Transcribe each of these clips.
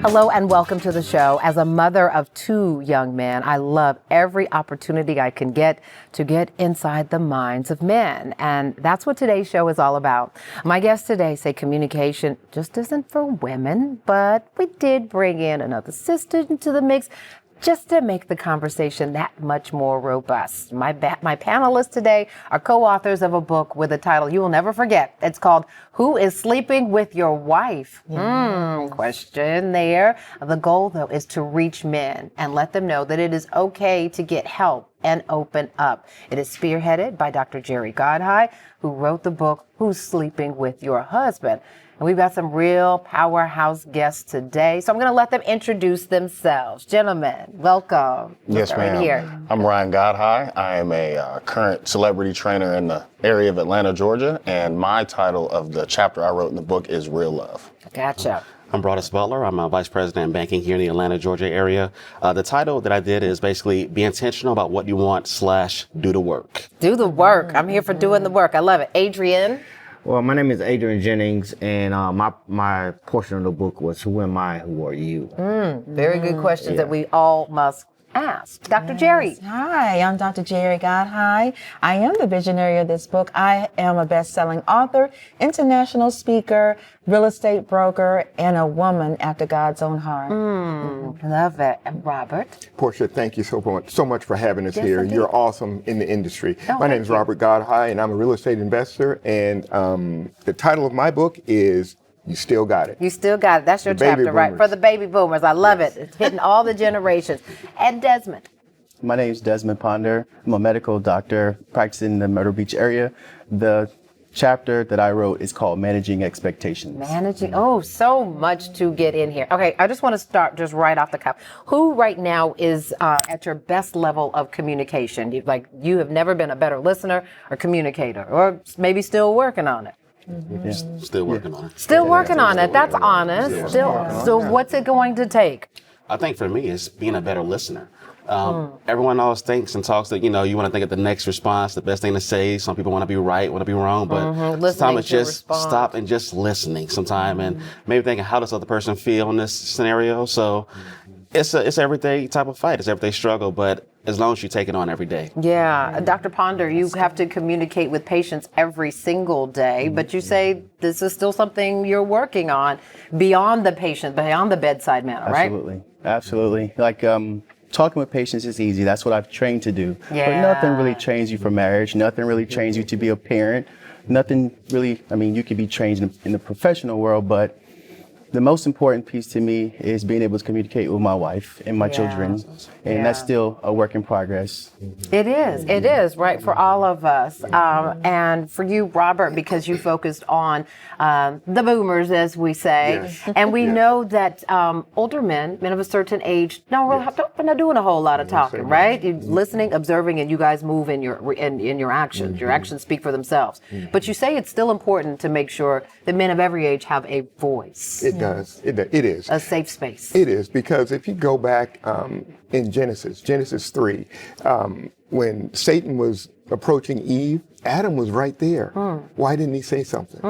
Hello and welcome to the show. As a mother of two young men, I love every opportunity I can get to get inside the minds of men. And that's what today's show is all about. My guests today say communication just isn't for women, but we did bring in another sister into the mix just to make the conversation that much more robust. My panelists today are co-authors of a book with a title you will never forget. It's called Who is Sleeping with Your Wife? Question there. The goal, though, is to reach men and let them know that it is okay to get help and open up. It is spearheaded by Dr. Jerry Godhigh, who wrote the book, Who's Sleeping with Your Husband? And we've got some real powerhouse guests today. So I'm going to let them introduce themselves. Gentlemen, welcome. Yes, ma'am. I'm Ryan Godhigh. I am a current celebrity trainer in the area of Atlanta, Georgia. And my title of the chapter I wrote in the book is Real Love. Gotcha. I'm Broadus Butler. I'm a vice president in banking here in the Atlanta, Georgia area. The title that I did is basically be intentional about what you want / do the work. Do the work. I'm here for doing the work. I love it. Adrian. Well, my name is Adrian Jennings, and my portion of the book was Who Am I, Who Are You? Very good questions that we all must ask. Dr. Jerry. Hi, I'm Dr. Jerry Godhigh. I am the visionary of this book. I am a best-selling author, international speaker, real estate broker, and a woman after God's own heart. Love it. And Robert. Portia, thank you so much for having us here. indeed. You're awesome in the industry. Oh, My name is thank you. Robert Godhigh, and I'm a real estate investor. And the title of my book is You Still Got It. You still got it. That's your The baby chapter, right? boomers. For the baby boomers. I love it. It's hitting all the generations. And Desmond. My name is Desmond Ponder. I'm a medical doctor practicing in the Myrtle Beach area. The chapter that I wrote is called Managing Expectations. Managing. Oh, so much to get in here. Okay, I just want to start just right off the cuff. Who right now is at your best level of communication? You have never been a better listener or communicator, or maybe still working on it. Still working on it. Still working on it. That's honest. So what's it going to take? I think for me, it's being a better listener. Everyone always thinks and talks that, you want to think of the next response, the best thing to say. Some people want to be right, want to be wrong, but sometimes it's just stop and just listening sometime and maybe thinking, how does the other person feel in this scenario? So it's everyday type of fight. It's everyday struggle, but as long as you take it on every day. Yeah. Dr. Ponder, you have to communicate with patients every single day, but you say this is still something you're working on beyond the patient, beyond the bedside manner, right? Absolutely. Like, talking with patients is easy. That's what I've trained to do. Yeah. But nothing really trains you for marriage. Nothing really trains you to be a parent. Nothing really, you could be trained in the professional world, but the most important piece to me is being able to communicate with my wife and my children. And that's still a work in progress. It is, right, for all of us. And for you, Robert, because you focused on the boomers, as we say. Yes. And we know that older men of a certain age, we're not doing a whole lot of talking, right? You're listening, observing, and you guys move in your actions. Your actions speak for themselves. But you say it's still important to make sure that men of every age have a voice. It does. It is. A safe space. It is, because if you go back in Genesis 3, when Satan was approaching Eve, Adam was right there. Why didn't he say something?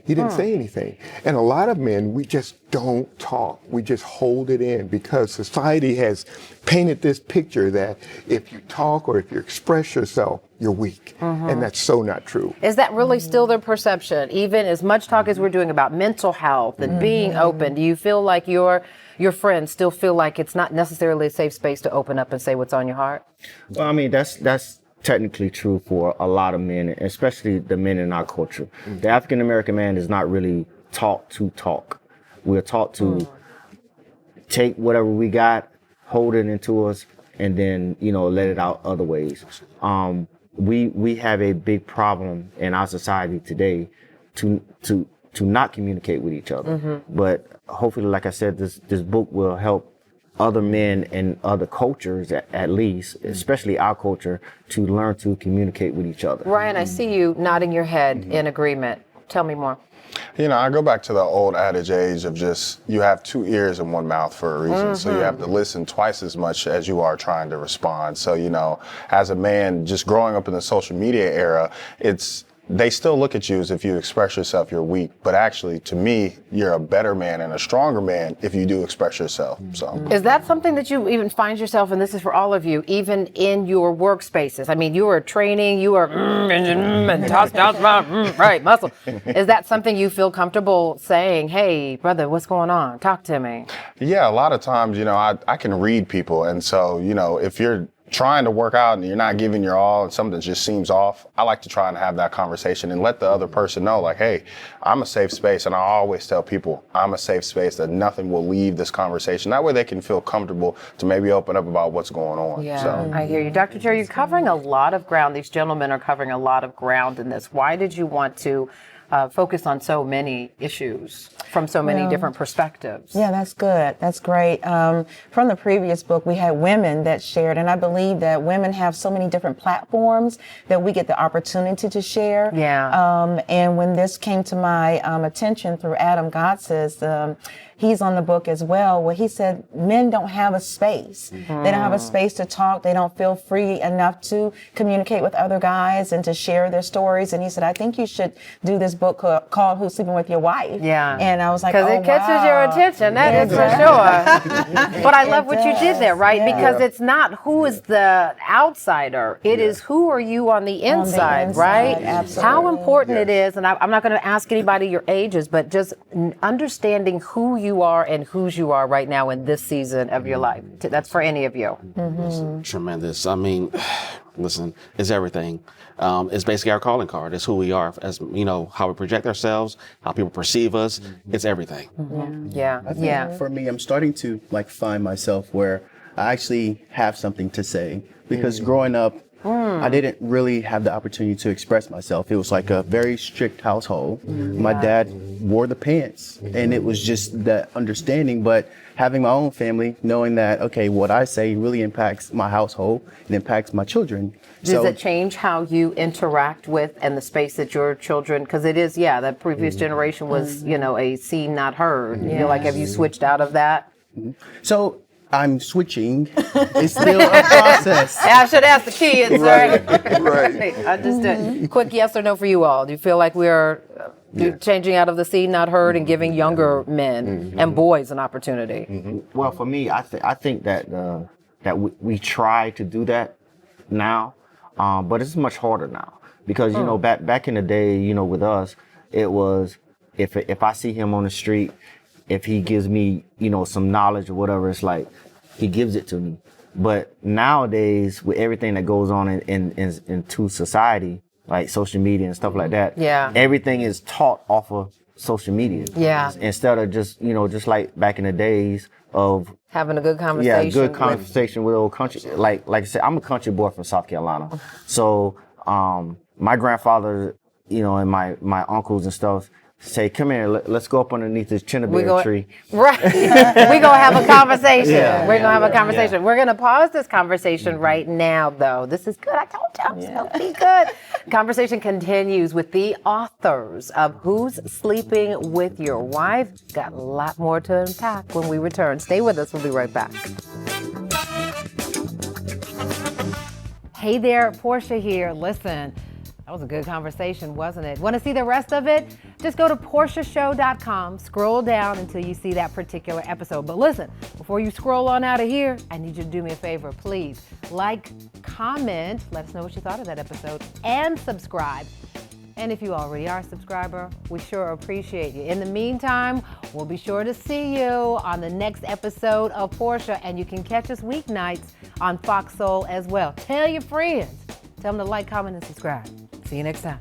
He didn't say anything. And a lot of men, we just don't talk. We just hold it in because society has painted this picture that if you talk or if you express yourself, you're weak. And that's so not true. Is that really still their perception? Even as much talk as we're doing about mental health and being open, do you feel like your friends still feel like it's not necessarily a safe space to open up and say what's on your heart? Well, that's technically true for a lot of men, especially the men in our culture. The African American man is not really taught to talk. We're taught to take whatever we got, hold it into us, and then let it out other ways. We have a big problem in our society today to not communicate with each other. But hopefully, like I said, this book will help other men and other cultures, at least, especially our culture, to learn to communicate with each other. Ryan, I see you nodding your head in agreement. Tell me more. I go back to the old adage age of just, you have two ears and one mouth for a reason. So you have to listen twice as much as you are trying to respond. So, as a man just growing up in the social media era, it's they still look at you as if you express yourself, you're weak. But actually, to me, you're a better man and a stronger man if you do express yourself. So, is that something that you even find yourself, and this is for all of you, even in your workspaces? I mean, you are training, you are and toss, right, muscle. Is that something you feel comfortable saying, hey, brother, what's going on? Talk to me. yeah, a lot of times, I can read people. And so, if you're trying to work out and you're not giving your all and something just seems off, I like to try and have that conversation and let the other person know, like, hey, I'm a safe space. And I always tell people I'm a safe space, that nothing will leave this conversation. That way they can feel comfortable to maybe open up about what's going on. Yeah, So. I hear you. Dr. Jerry, you're covering a lot of ground. These gentlemen are covering a lot of ground in this. Why did you want to focus on so many issues from so many different perspectives? Yeah, that's good. That's great. From the previous book, we had women that shared, and I believe that women have so many different platforms that we get the opportunity to share. Yeah. And when this came to my attention through Adam, God says, he's on the book as well, where he said men don't have a space. They don't have a space to talk. They don't feel free enough to communicate with other guys and to share their stories. And he said, I think you should do this book called Who's Sleeping With Your Wife? Yeah. And I was like, because it catches your attention, that is for sure. But I love what you did there, right? Yeah. Because it's not who is the outsider. It is who are you on the inside, right? Absolutely. How important it is, and I'm not going to ask anybody your ages, but just understanding who you are and whose you are right now in this season of your life. That's for any of you. It's tremendous. I mean, listen, it's everything. It's basically our calling card. It's who we are, as how we project ourselves, how people perceive us. It's everything. Yeah, I think for me, I'm starting to find myself where I actually have something to say, because growing up, I didn't really have the opportunity to express myself. It was like a very strict household. My dad wore the pants, and it was just that understanding. But having my own family, knowing that, okay, what I say really impacts my household and impacts my children. Does it change how you interact with and the space that your children, because it is, that previous generation was, a seen, not heard. You feel like, have you switched out of that? So I'm switching. It's still a process. I should ask the kids, Right. right? Understood. Quick yes or no for you all. Do you feel like we're changing out of the seen, not heard, and giving younger men and boys an opportunity? Well, for me, I think that that we try to do that now, but it's much harder now, because back in the day, with us, it was if I see him on the street, if he gives me, some knowledge or whatever, it's like he gives it to me. But nowadays, with everything that goes on into society, like social media and stuff like that, everything is taught off of social media. Yeah. Instead of just like back in the days of having a good conversation. Yeah, good conversation with old country. Like I said, I'm a country boy from South Carolina. So my grandfather, and my uncles and stuff say, come here, let's go up underneath this chinnaberry tree. Right. We're going to have a conversation. Yeah. We're going to have a conversation. Yeah. We're going to pause this conversation right now, though. This is good. I told you it's going to be good. Conversation continues with the authors of Who's Sleeping With Your Wife. Got a lot more to unpack when we return. Stay with us. We'll be right back. Hey there, Portia here. Listen. That was a good conversation, wasn't it? Want to see the rest of it? Just go to PortiaShow.com, scroll down until you see that particular episode. But listen, before you scroll on out of here, I need you to do me a favor, please. Like, comment, let us know what you thought of that episode, and subscribe. And if you already are a subscriber, we sure appreciate you. In the meantime, we'll be sure to see you on the next episode of Portia, and you can catch us weeknights on Fox Soul as well. Tell your friends. Tell them to like, comment, and subscribe. See you next time.